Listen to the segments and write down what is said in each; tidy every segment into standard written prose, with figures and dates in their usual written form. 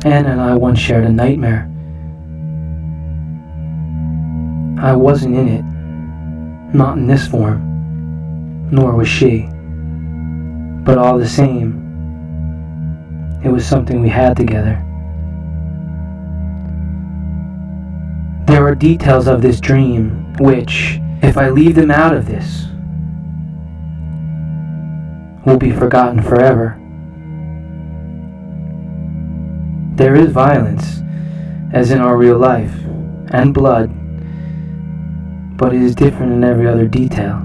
Anna and I once shared a nightmare. I wasn't in it, not in this form, nor was she. But all the same, it was something we had together. There are details of this dream which, if I leave them out of this, will be forgotten forever. There is violence, as in our real life, and blood, but it is different in every other detail.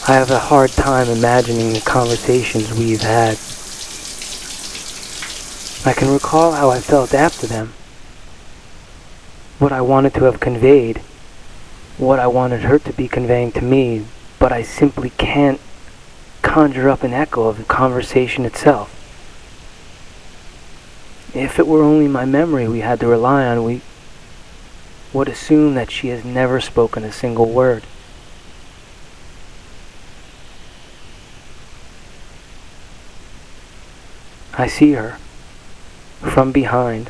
I have a hard time imagining the conversations we've had. I can recall how I felt after them, what I wanted to have conveyed, what I wanted her to be conveying to me, but I simply can't conjure up an echo of the conversation itself. If it were only my memory we had to rely on, we would assume that she has never spoken a single word. I see her, from behind,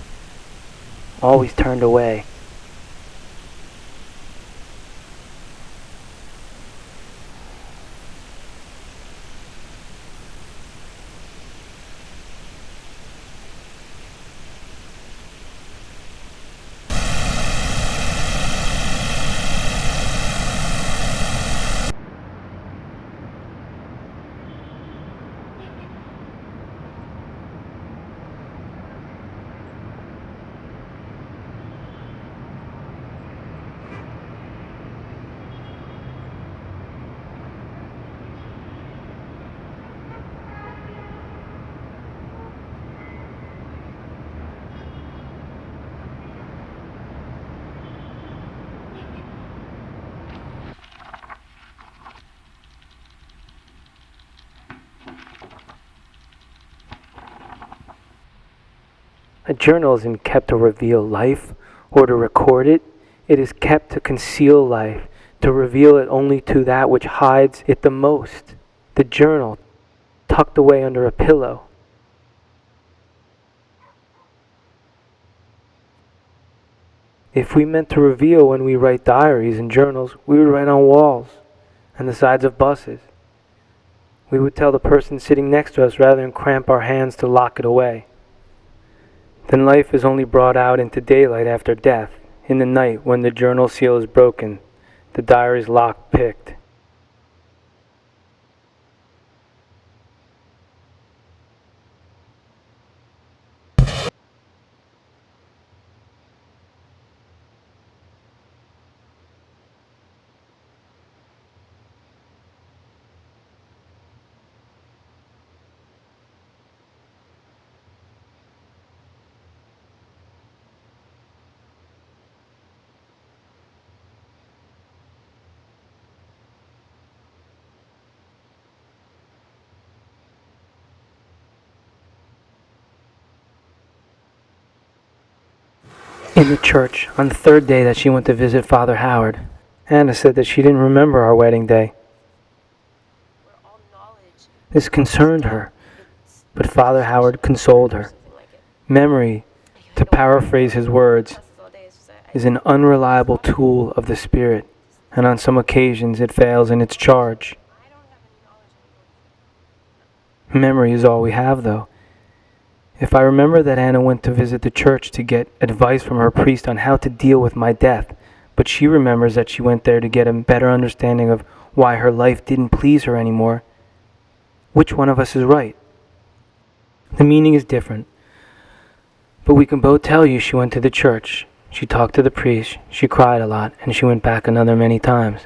always turned away. A journal isn't kept to reveal life or to record it. It is kept to conceal life, to reveal it only to that which hides it the most. The journal, tucked away under a pillow. If we meant to reveal when we write diaries and journals, we would write on walls and the sides of buses. We would tell the person sitting next to us rather than cramp our hands to lock it away. Then life is only brought out into daylight after death, in the night when the journal seal is broken, the diary's lock picked. In the church, on the third day that she went to visit Father Howard, Anna said that she didn't remember our wedding day. This concerned her, but Father Howard consoled her. Memory, to paraphrase his words, is an unreliable tool of the spirit, and on some occasions it fails in its charge. Memory is all we have, though. If I remember that Anna went to visit the church to get advice from her priest on how to deal with my death, but she remembers that she went there to get a better understanding of why her life didn't please her anymore, which one of us is right? The meaning is different, but we can both tell you she went to the church, she talked to the priest, she cried a lot, and she went back another many times.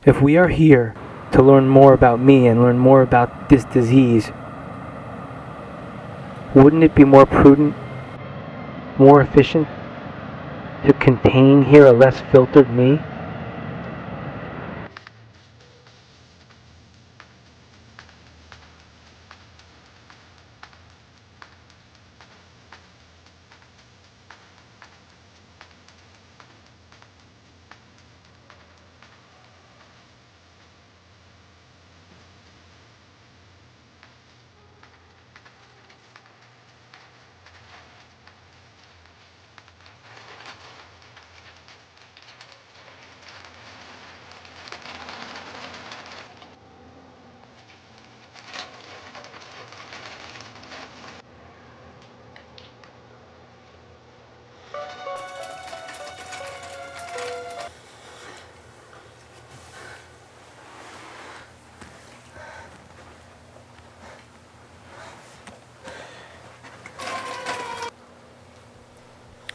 If we are here to learn more about me and learn more about this disease, wouldn't it be more prudent, more efficient, to contain here a less filtered me?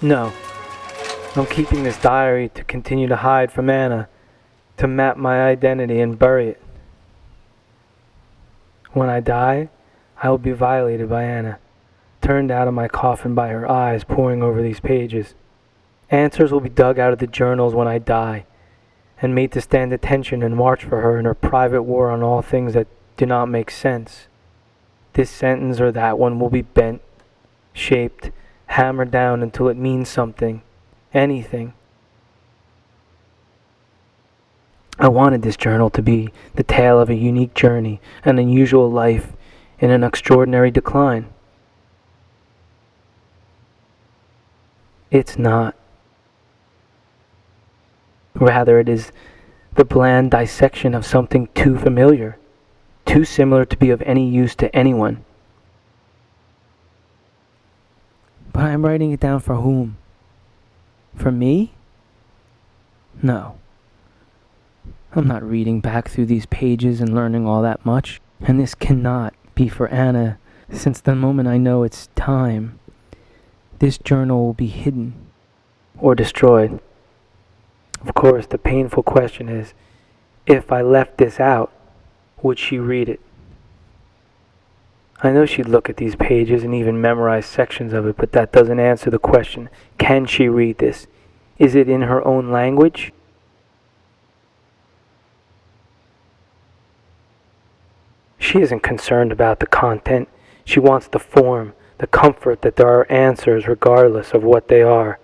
No, I'm keeping this diary to continue to hide from Anna, to map my identity and bury it. When I die, I will be violated by Anna, turned out of my coffin by her eyes poring over these pages. Answers will be dug out of the journals when I die, and made to stand attention and march for her in her private war on all things that do not make sense. This sentence or that one will be bent, shaped, hammered down until it means something, anything. I wanted this journal to be the tale of a unique journey, an unusual life in an extraordinary decline. It's not. Rather, it is the bland dissection of something too familiar, too similar to be of any use to anyone. But I'm writing it down for whom? For me? No. I'm not reading back through these pages and learning all that much. And this cannot be for Anna, since the moment I know it's time, this journal will be hidden or destroyed. Of course, the painful question is, if I left this out, would she read it? I know she'd look at these pages and even memorize sections of it, but that doesn't answer the question. Can she read this? Is it in her own language? She isn't concerned about the content. She wants the form, the comfort that there are answers regardless of what they are.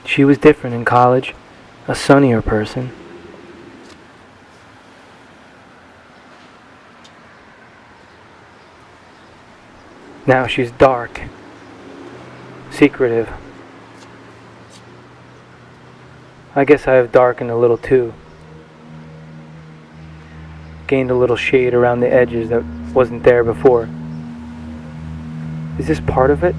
She was different in college, a sunnier person. Now she's dark, secretive. I guess I have darkened a little too. Gained a little shade around the edges that wasn't there before. Is this part of it?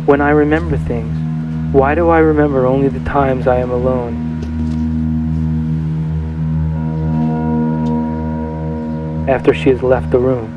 When I remember things, why do I remember only the times I am alone? after she has left the room.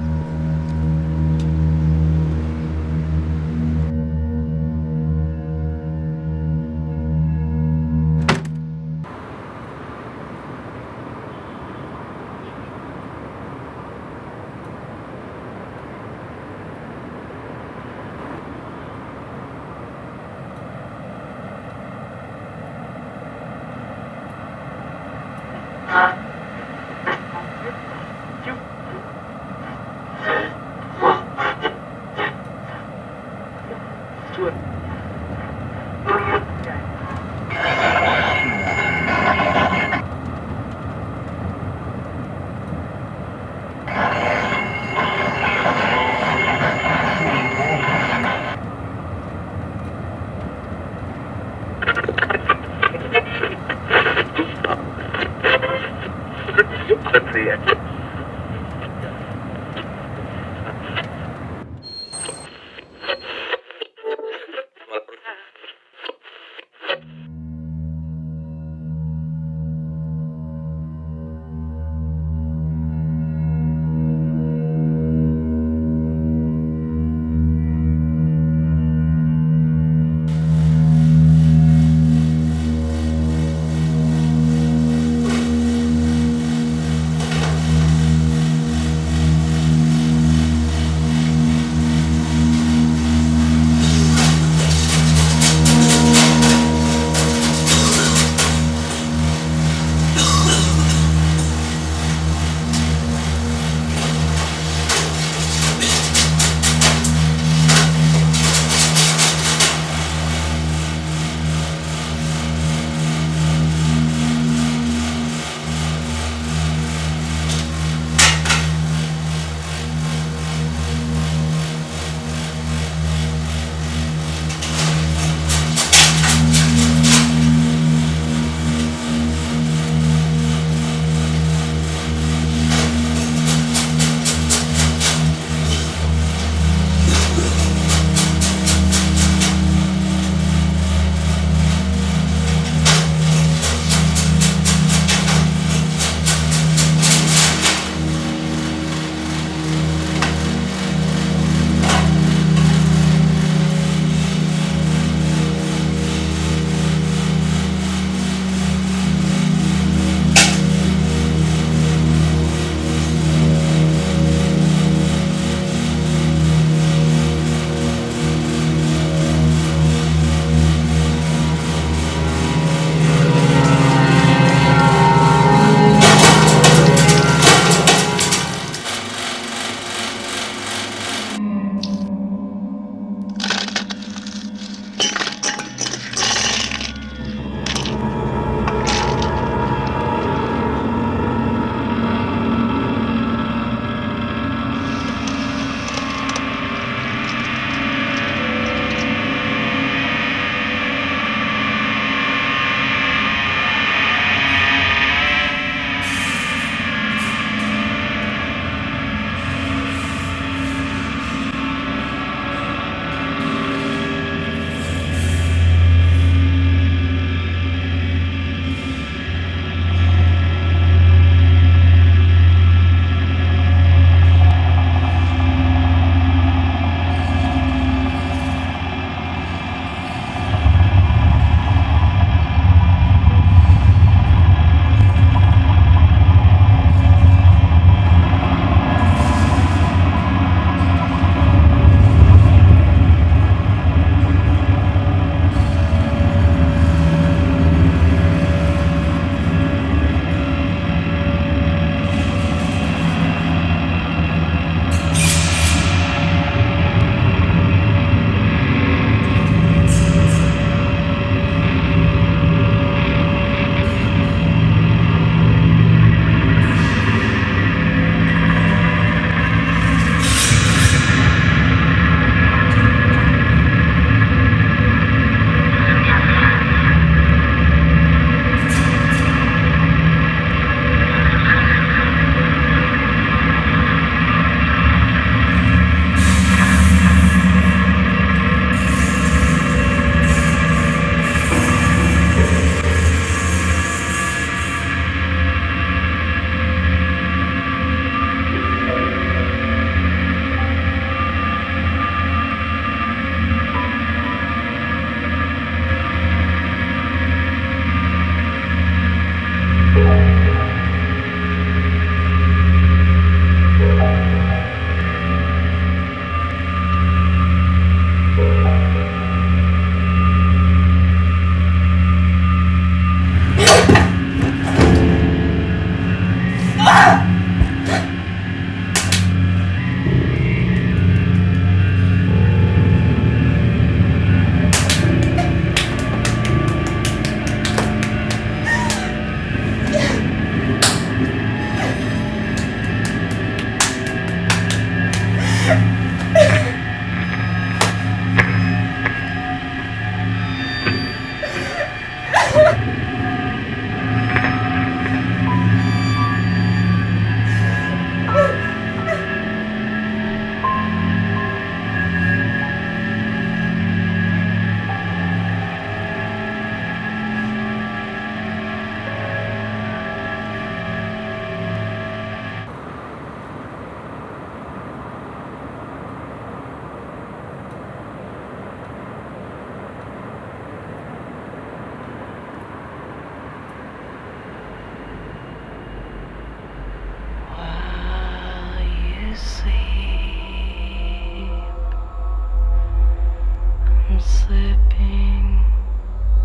slipping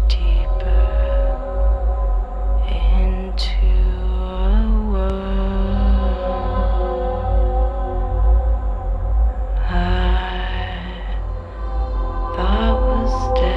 deeper into a world I thought was dead.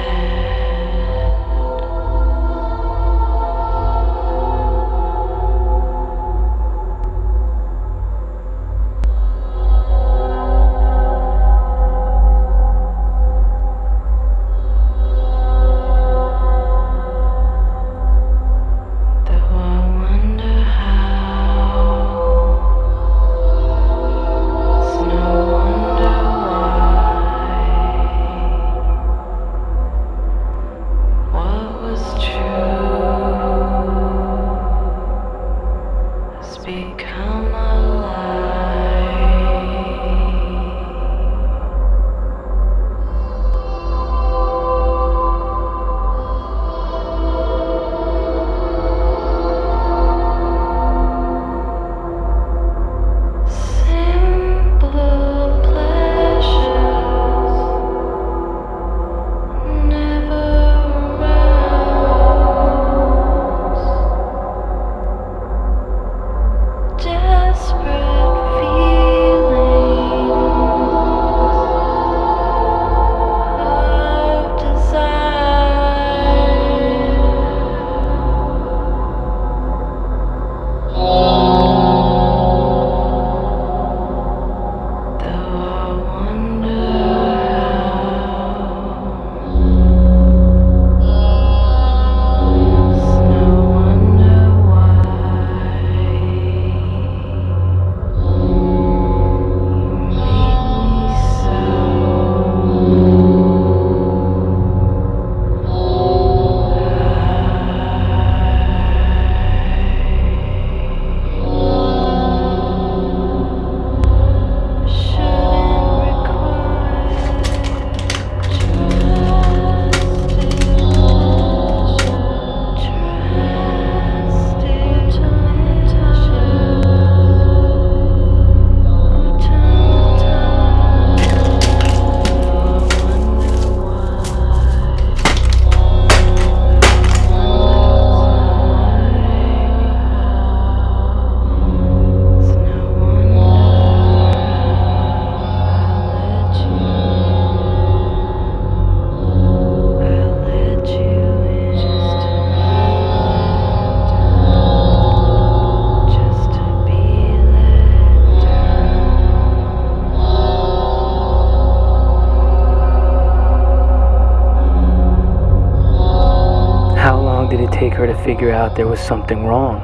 Take her to figure out there was something wrong.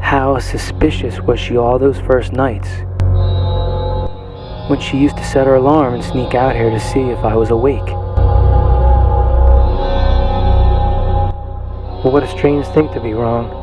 How suspicious was she all those first nights when she used to set her alarm and sneak out here to see if I was awake? Well, what a strange thing to be wrong.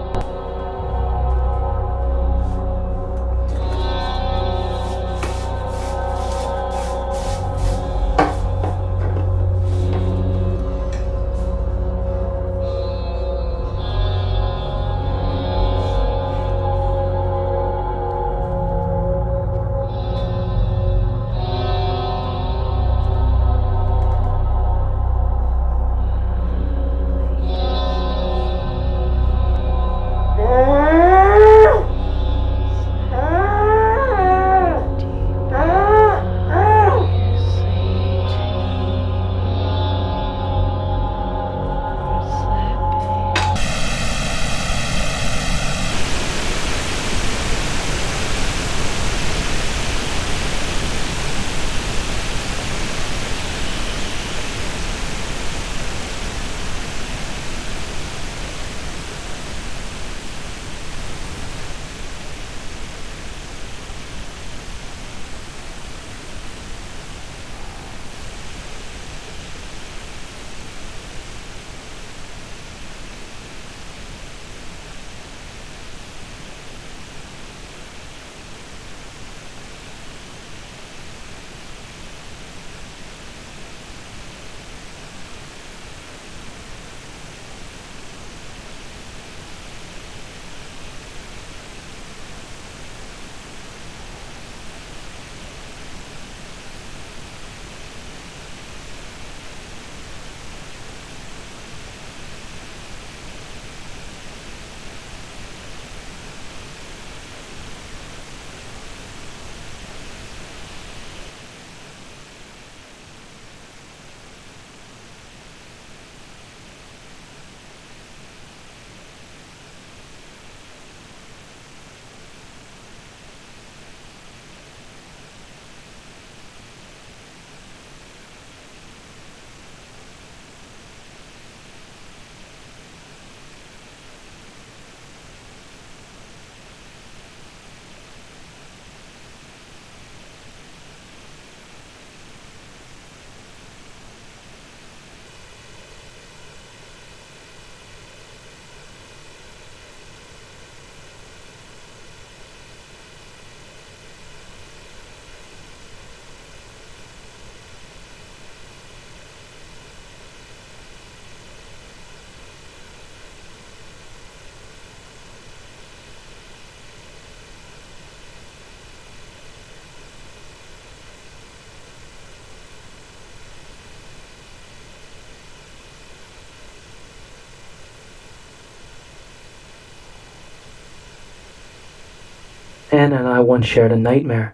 Anna and I once shared a nightmare.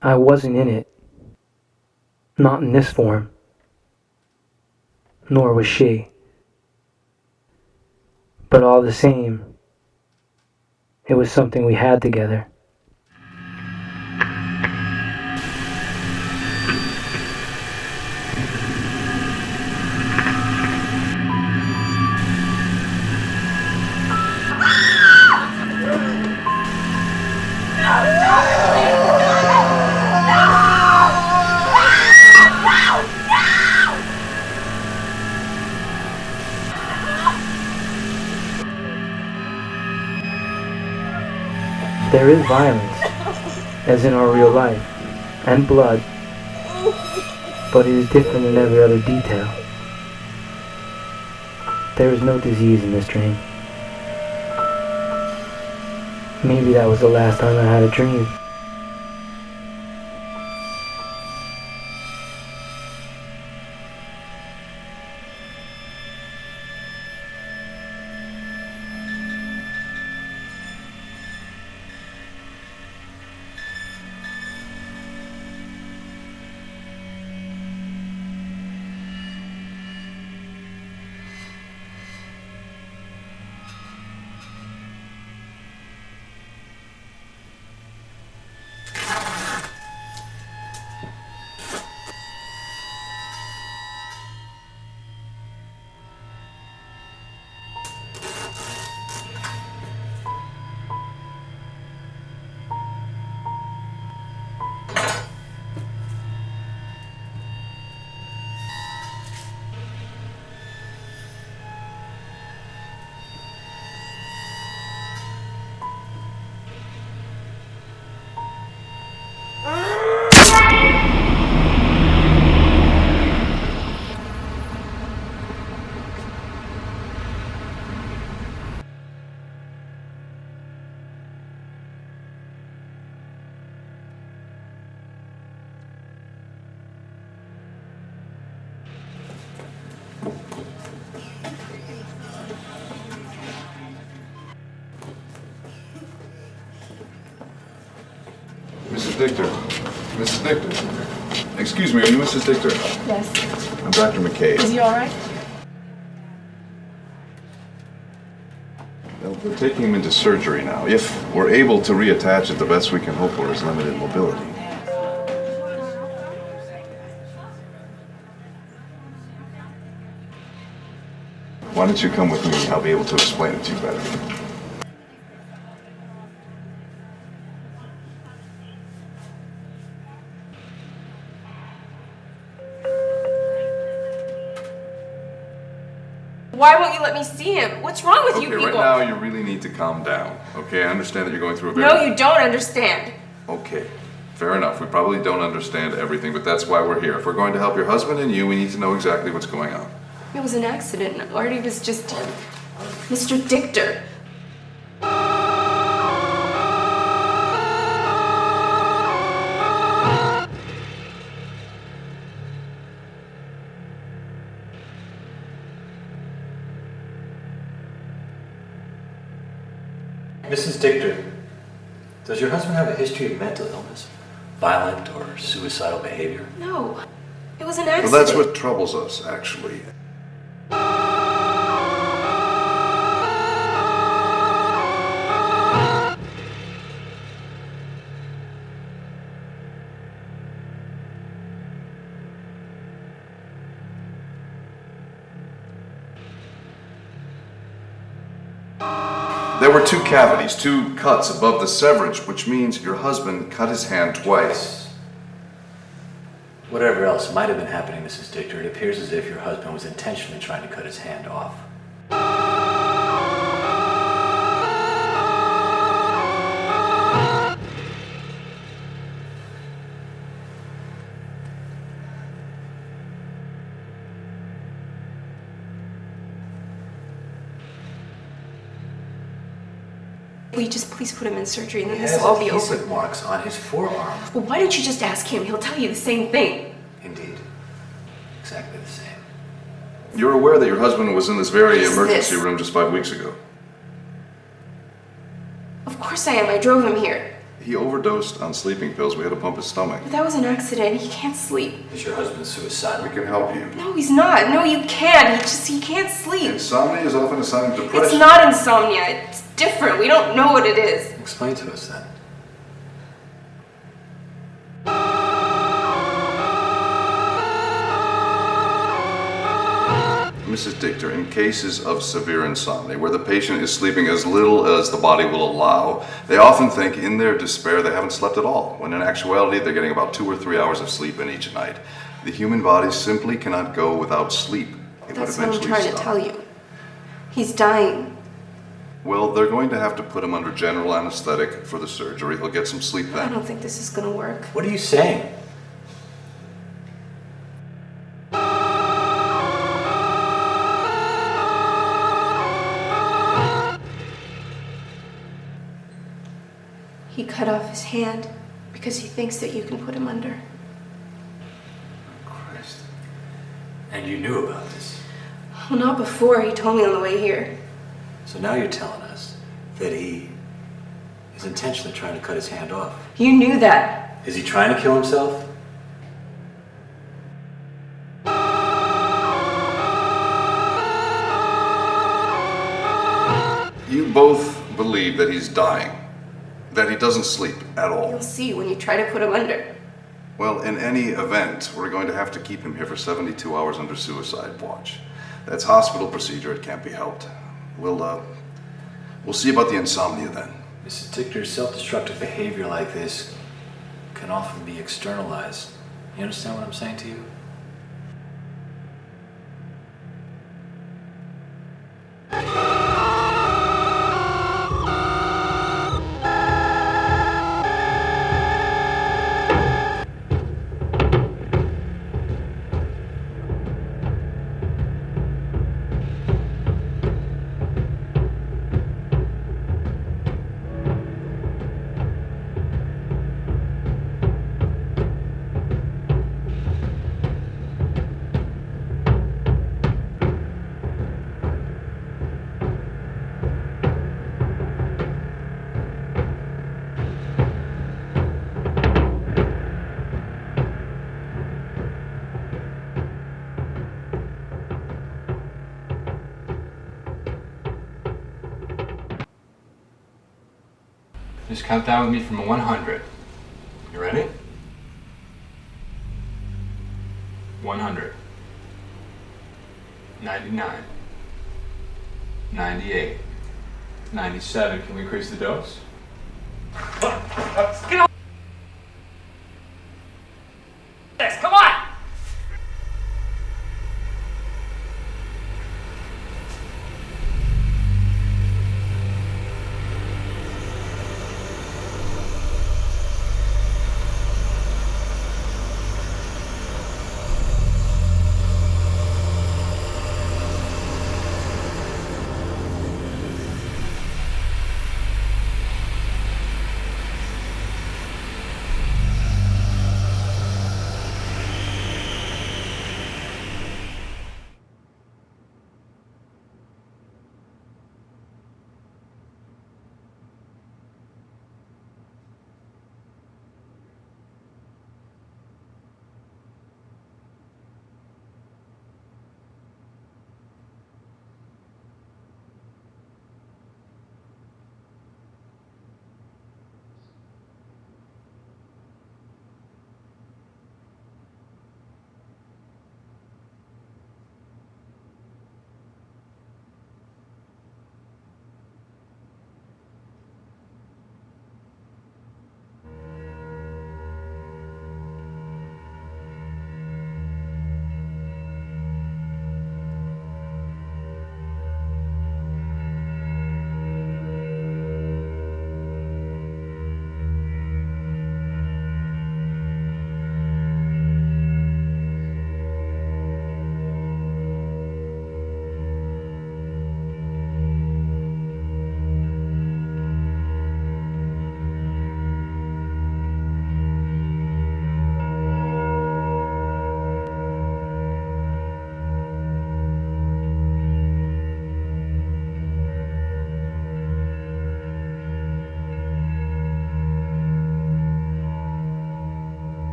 I wasn't in it. Not in this form. Nor was she. But all the same, it was something we had together. There is violence, as in our real life, and blood, but it is different in every other detail. There is no disease in this dream. Maybe that was the last time I had a dream. Mrs. Dichter. Mrs. Dichter. Excuse me, are you Mrs. Dichter? Yes. I'm Dr. McKay. Is he all right? Well, we're taking him into surgery now. If we're able to reattach it, the best we can hope for is limited mobility. Why don't you come with me? I'll be able to explain it to you better. Why won't you let me see him? What's wrong with you people? Right now you really need to calm down. Okay, I understand that you're going through a very... No, you don't understand. Okay, fair enough. We probably don't understand everything, but that's why we're here. If we're going to help your husband and you, we need to know exactly what's going on. It was an accident. Artie was just... Mr. Dichter. Mrs. Dichter, does your husband have a history of mental illness? Violent or suicidal behavior? No. It was an accident. Well, that's what troubles us, actually. There were two cavities, two cuts above the severage, which means your husband cut his hand twice. Whatever else might have been happening, Mrs. Dichter, it appears as if your husband was intentionally trying to cut his hand off. Will you just please put him in surgery and then He this has will all be adhesive over? marks on his forearm. Well, why don't you just ask him? He'll tell you the same thing. Indeed. Exactly the same. You're aware that your husband was in this very What is emergency this? room just 5 weeks ago? Of Of course I am. I drove him here. He overdosed on sleeping pills. We had to pump his stomach. But that was an accident. He can't sleep. Is your husband suicidal? We can help you. No, he's not. No, you can't. He can't sleep. Insomnia is often a sign of depression. It's not insomnia. It's different. We don't know what it is. Explain to us then. Mrs. Dichter, in cases of severe insomnia, where the patient is sleeping as little as the body will allow, they often think in their despair they haven't slept at all, when in actuality they're getting about 2 or 3 hours of sleep in each night. The human body simply cannot go without sleep. It would That's what I'm eventually trying stop. to tell you. He's dying. Well, they're going to have to put him under general anesthetic for the surgery. He'll get some sleep I then. don't think this is gonna work. What are you saying? He cut off his hand because he thinks that you can put him under. Christ. And you knew about this. Well, not before. He told me on the way here. So now you're telling us that he is intentionally trying to cut his hand off. You knew that. Is he trying to kill himself? You both believe that he's dying, that he doesn't sleep at all. You'll see when you try to put him under. Well, in any event, we're going to have to keep him here for 72 hours under suicide watch. That's hospital procedure. It can't be helped. We'll see about the insomnia then. Mrs. Dichter's self-destructive behavior like this can often be externalized. You understand what I'm saying to you? Just count down with me from 100. You ready? 100. 99. 98. 97. Can we increase the dose? Get on this, come on!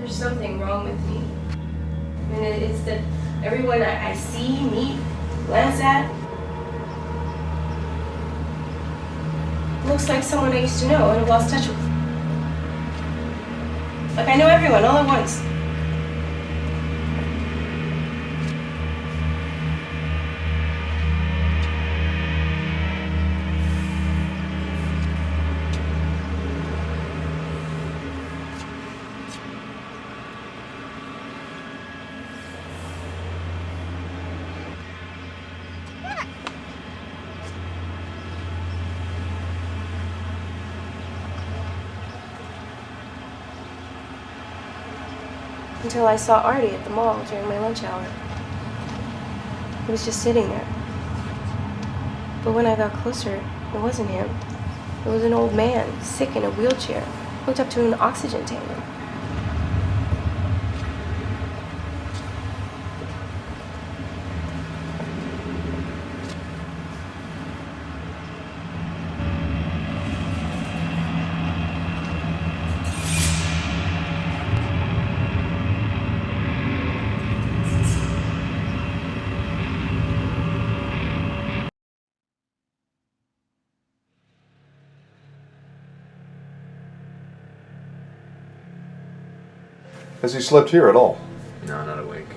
There's something wrong with me. I mean, it's that everyone I see, meet, glance at, looks like someone I used to know and have lost touch with. Like I know everyone all at once. Until I saw Artie at the mall during my lunch hour. He was just sitting there. But when I got closer, it wasn't him. It was an old man, sick in a wheelchair, hooked up to an oxygen tank. Has he slept here at all? No, not awake.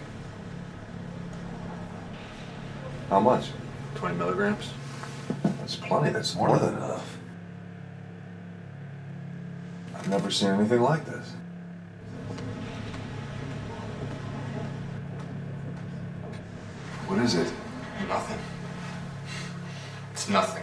How much? 20 milligrams? That's plenty. That's more than enough. I've never seen anything like this. What is it? Nothing. It's nothing.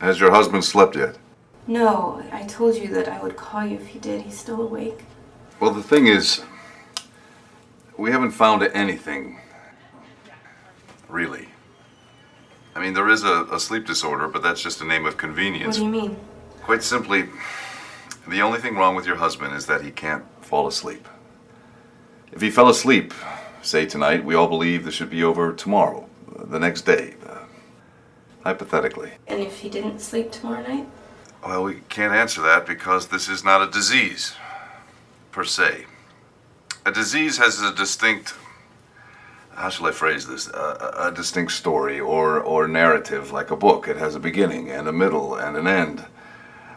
Has your husband slept yet? No, I told you that I would call you if he did. He's still awake. Well, the thing is, we haven't found anything. Really. I mean, there is a sleep disorder, but that's just a name of convenience. What do you mean? Quite simply, the only thing wrong with your husband is that he can't fall asleep. If he fell asleep, say tonight, we all believe this should be over tomorrow, the next day, hypothetically. And if he didn't sleep tomorrow night? Well, we can't answer that because this is not a disease, per se. A disease has a distinct, how shall I phrase this, a distinct story or narrative, like a book. It has a beginning and a middle and an end.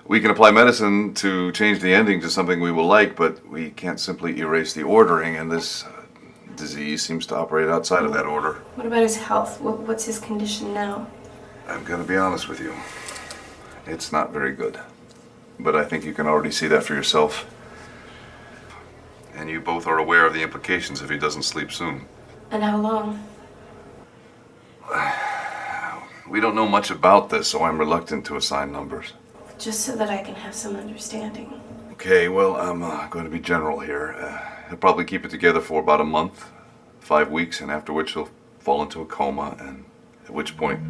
We can apply medicine to change the ending to something we will like, but we can't simply erase the ordering, and this disease seems to operate outside of that order. What about his health? What's his condition now? I'm going to be honest with you. It's not very good. but I think you can already see that for yourself. And you both are aware of the implications if he doesn't sleep soon. And how long? We don't know much about this, so I'm reluctant to assign numbers. Just so that I can have some understanding. Okay, well, I'm going to be general here. He'll probably keep it together for about a month, 5 weeks, and after which he'll fall into a coma, and at which point...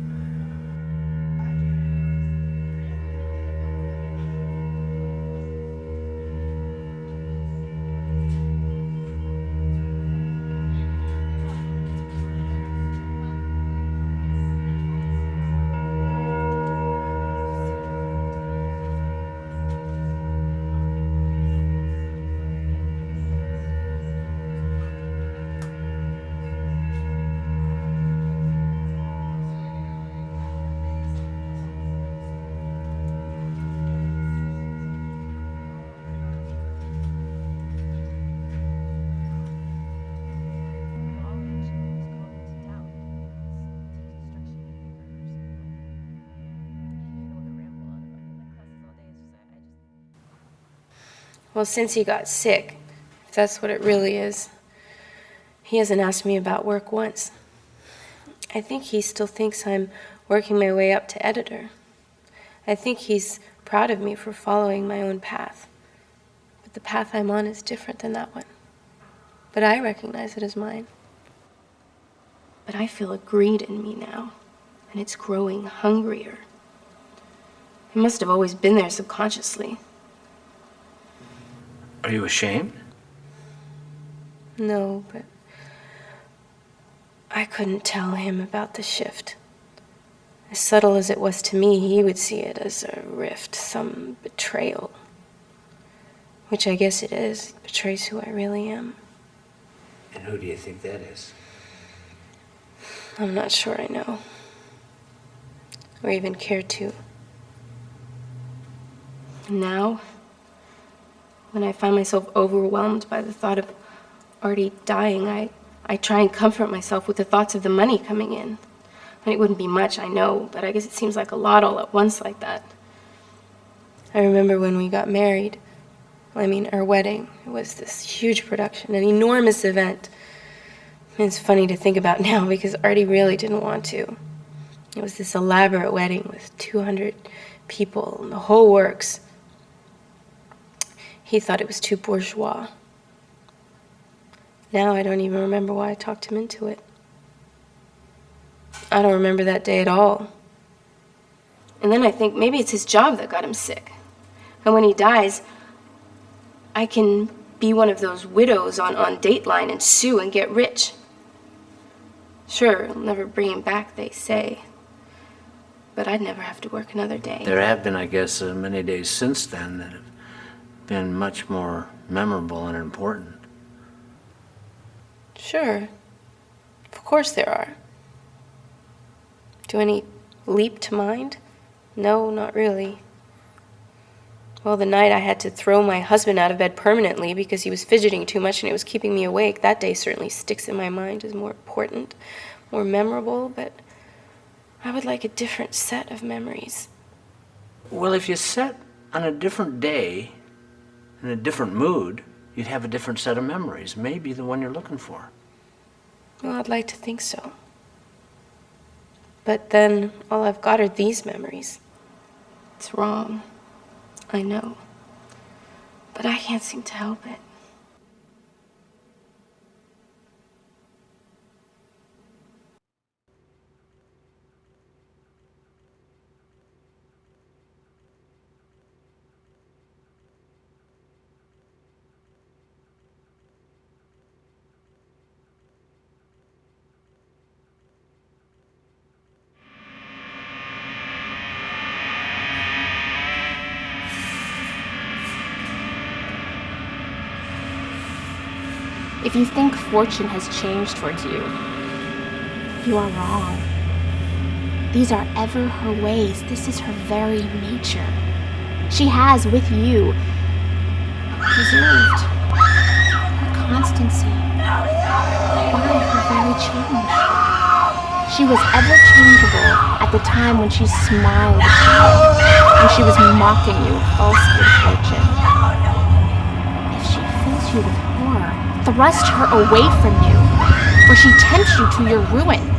Well, since he got sick, if that's what it really is, he hasn't asked me about work once. I think he still thinks I'm working my way up to editor. I think he's proud of me for following my own path. But the path I'm on is different than that one. But I recognize it as mine. But I feel a greed in me now, and it's growing hungrier. It must have always been there subconsciously. Are you ashamed? No, but I couldn't tell him about the shift. As subtle as it was to me, he would see it as a rift, some betrayal. Which I guess it is. It betrays who I really am. And who do you think that is? I'm not sure I know. Or even care to. Now, when I find myself overwhelmed by the thought of Artie dying, I try and comfort myself with the thoughts of the money coming in. And it wouldn't be much, I know, but I guess it seems like a lot all at once like that. I remember when we got married. Our wedding. It was this huge production, an enormous event. It's funny to think about now because Artie really didn't want to. It was this elaborate wedding with 200 people and the whole works. He thought it was too bourgeois. Now I don't even remember why I talked him into it. I don't remember that day at all. And then I think maybe it's his job that got him sick. And when he dies, I can be one of those widows on Dateline and sue and get rich. Sure, it'll never bring him back, they say. But I'd never have to work another day. There have been, I guess, many days since then that have been much more memorable and important. Sure. Of course there are. Do any leap to mind? No, not really. Well, the night I had to throw my husband out of bed permanently because he was fidgeting too much and it was keeping me awake, that day certainly sticks in my mind as more important, more memorable, but I would like a different set of memories. Well, if you set on a different day, in a different mood, you'd have a different set of memories, maybe the one you're looking for. Well, I'd like to think so. But then all I've got are these memories. It's wrong. I know. But I can't seem to help it. If you think fortune has changed towards you, you are wrong. These are ever her ways. This is her very nature. She has, with you, preserved her constancy by her very change. She was ever changeable at the time when she smiled at you. and she was mocking you with false good fortune. If she fills you with horror, thrust her away from you, for she tempts you to your ruin.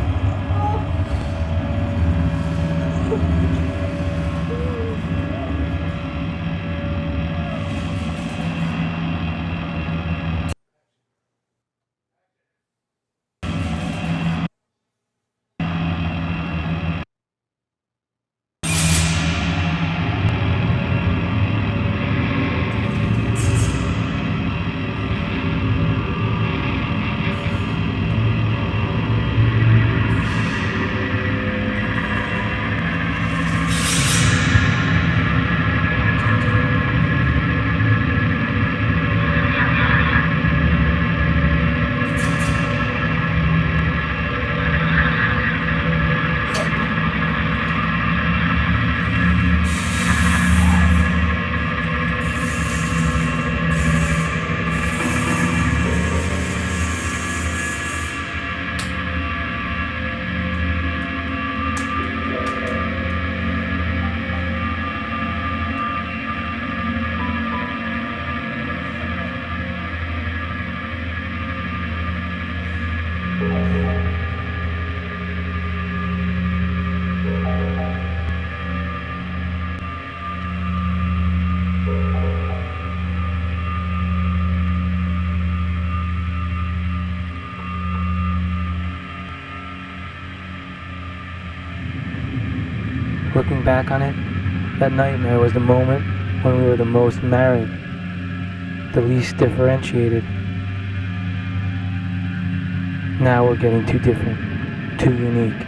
Looking back on it, that nightmare was the moment when we were the most married, the least differentiated. Now we're getting too different, too unique.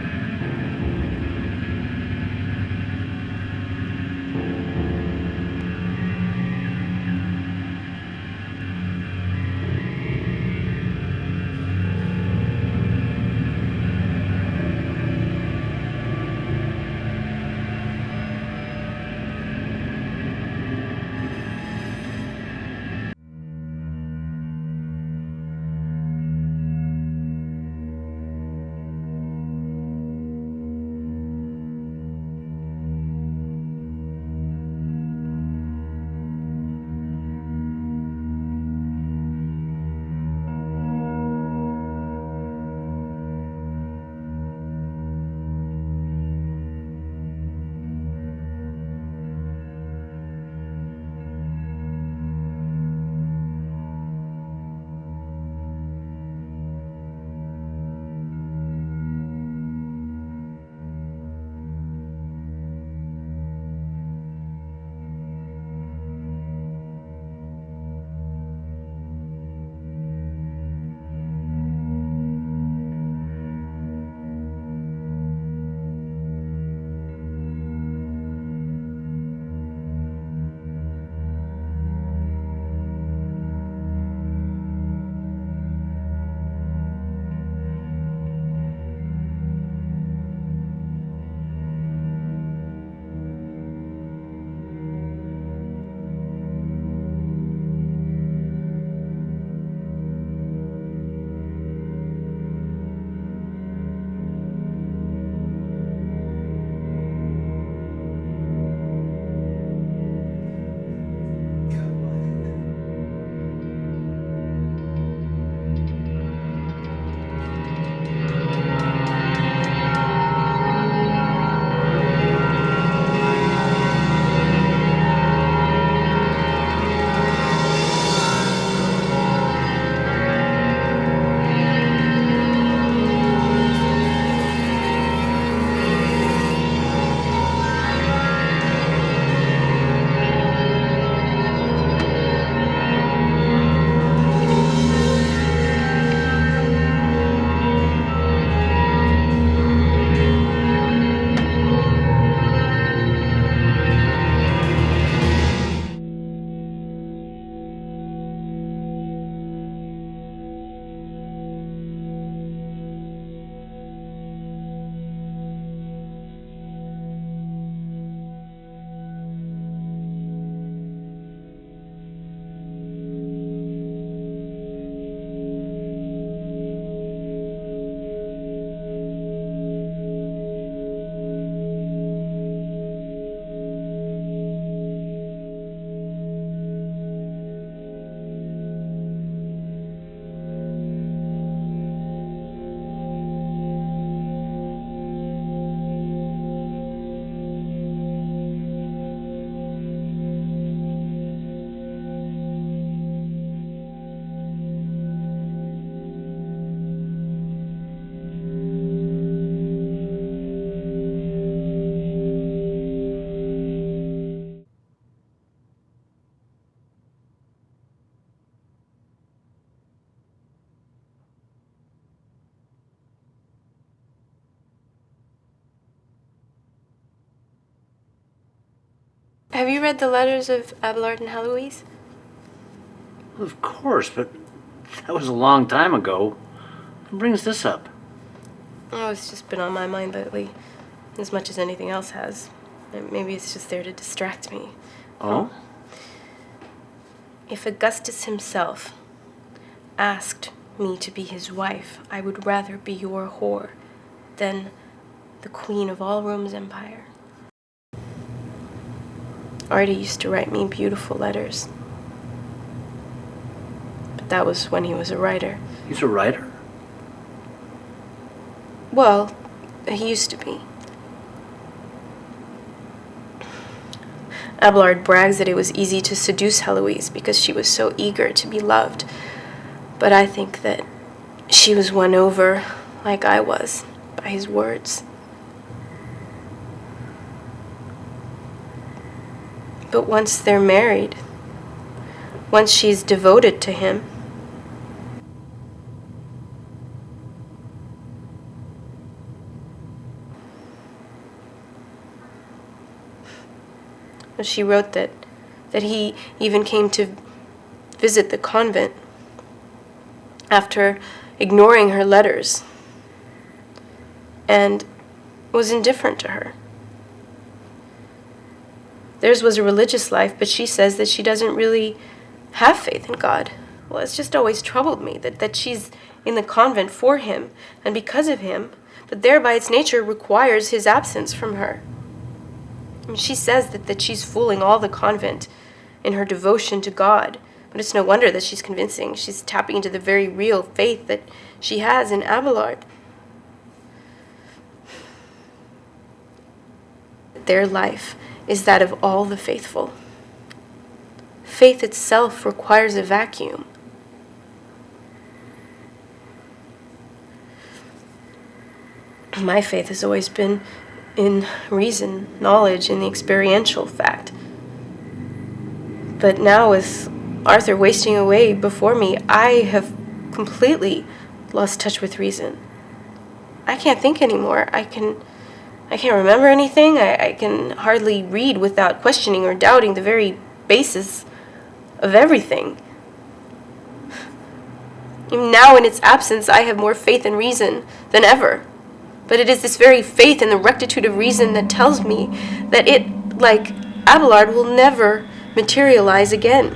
Have you read the letters of Abelard and Heloise? Well, of course, but that was a long time ago. What brings this up? Oh, it's just been on my mind lately, as much as anything else has. And maybe it's just there to distract me. Oh? If Augustus himself asked me to be his wife, I would rather be your whore than the queen of all Rome's empire. Artie used to write me beautiful letters. But that was when he was a writer. He's a writer? Well, he used to be. Abelard brags that it was easy to seduce Heloise because she was so eager to be loved. But I think that she was won over, like I was, by his words. But once they're married, once she's devoted to him, she wrote that he even came to visit the convent after ignoring her letters and was indifferent to her. Theirs was a religious life, but she says that she doesn't really have faith in God. Well, it's just always troubled me that she's in the convent for him and because of him, but thereby its nature requires his absence from her. I mean, she says that she's fooling all the convent in her devotion to God, but it's no wonder that she's convincing. She's tapping into the very real faith that she has in Abelard. Their life is that of all the faithful. Faith itself requires a vacuum. My faith has always been in reason, knowledge, in the experiential fact. But now with Arthur wasting away before me, I have completely lost touch with reason. I can't think anymore. I can't remember anything. I can hardly read without questioning or doubting the very basis of everything. Even now, in its absence, I have more faith in reason than ever. But it is this very faith in the rectitude of reason that tells me that it, like Abelard, will never materialize again.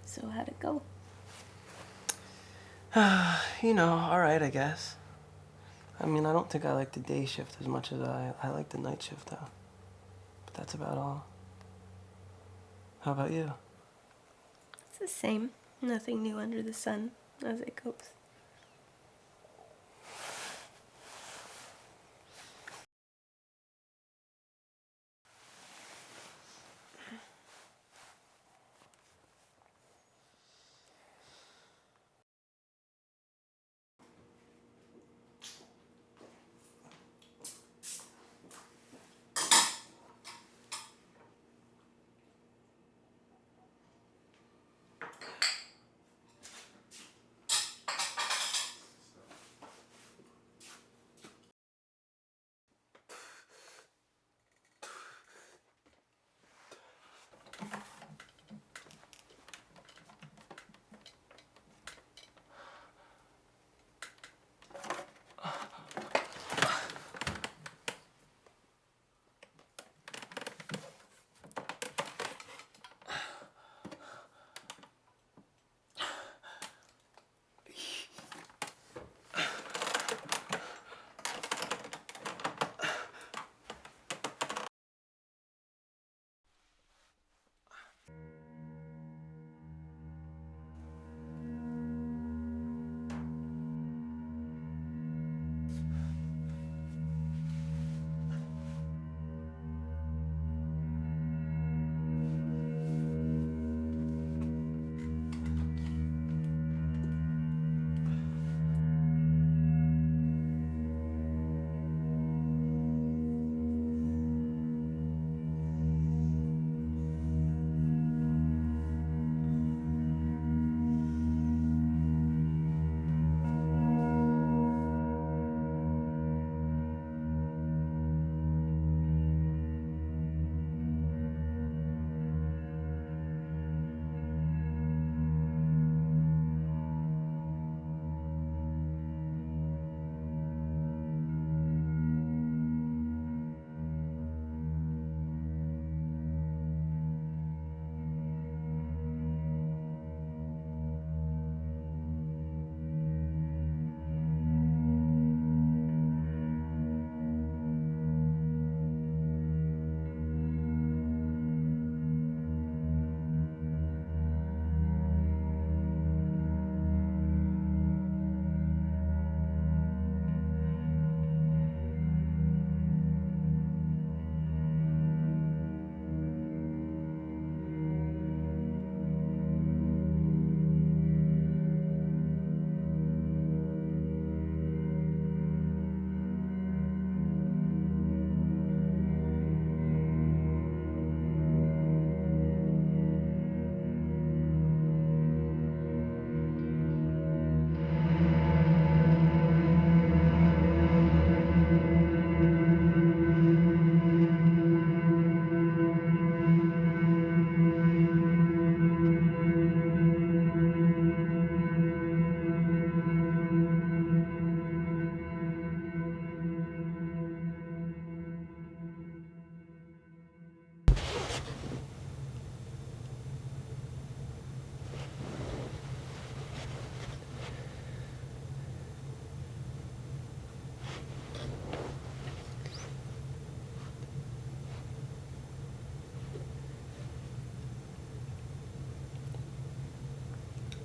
So how'd it go? All right, I guess. I mean, I don't think I like the day shift as much as I like the night shift, though. But that's about all. How about you? It's the same. Nothing new under the sun, as it goes.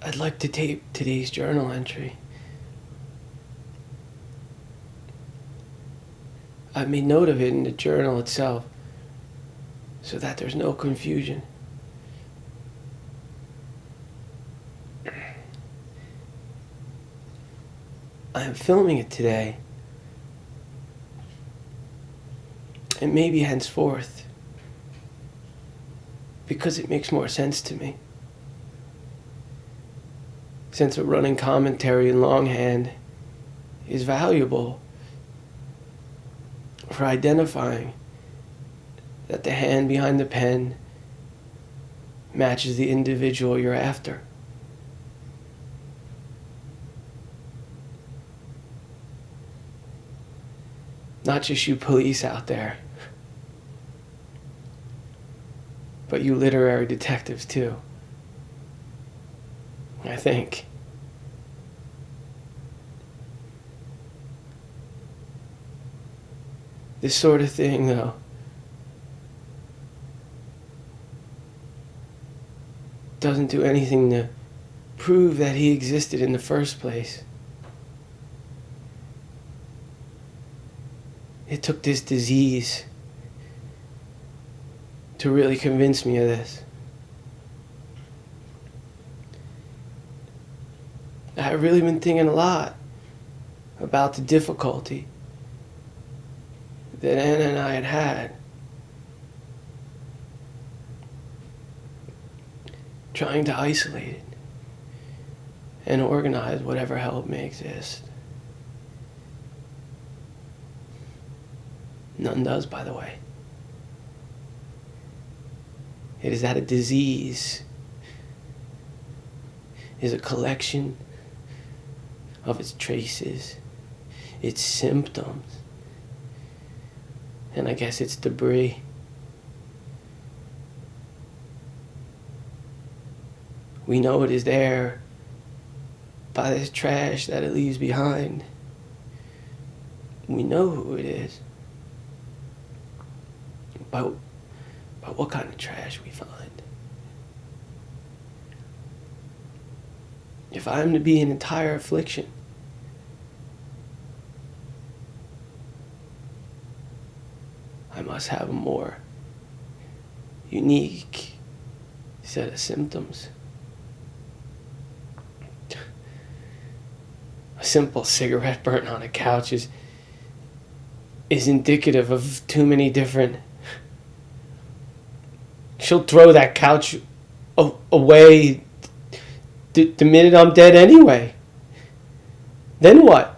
I'd like to tape today's journal entry. I've made note of it in the journal itself so that there's no confusion. I am filming it today, and maybe henceforth, because it makes more sense to me. Since a running commentary in longhand is valuable for identifying that the hand behind the pen matches the individual you're after. Not just you police out there, but you literary detectives too, I think. This sort of thing, though, doesn't do anything to prove that he existed in the first place. It took this disease to really convince me of this. I've really been thinking a lot about the difficulty that Anna and I had trying to isolate it and organize whatever help may exist. None does, by the way. It is that a disease is a collection of its traces, its symptoms, and I guess its debris. We know it is there by this trash that it leaves behind. We know who it is. By what kind of trash we find. If I am to be an entire affliction, I must have a more unique set of symptoms. A simple cigarette burnt on a couch is indicative of too many different. She'll throw that couch away the minute I'm dead anyway. Then what?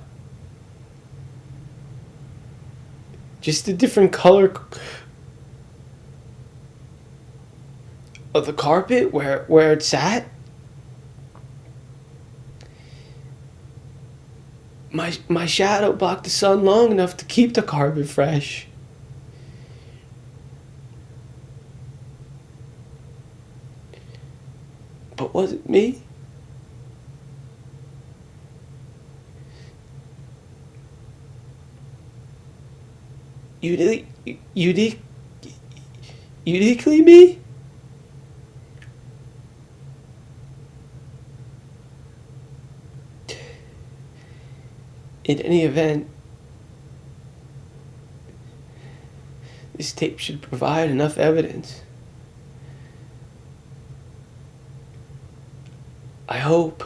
Just a different color of the carpet where it's at? My shadow blocked the sun long enough to keep the carpet fresh. But was it me? Uniquely me? In any event, this tape should provide enough evidence. I hope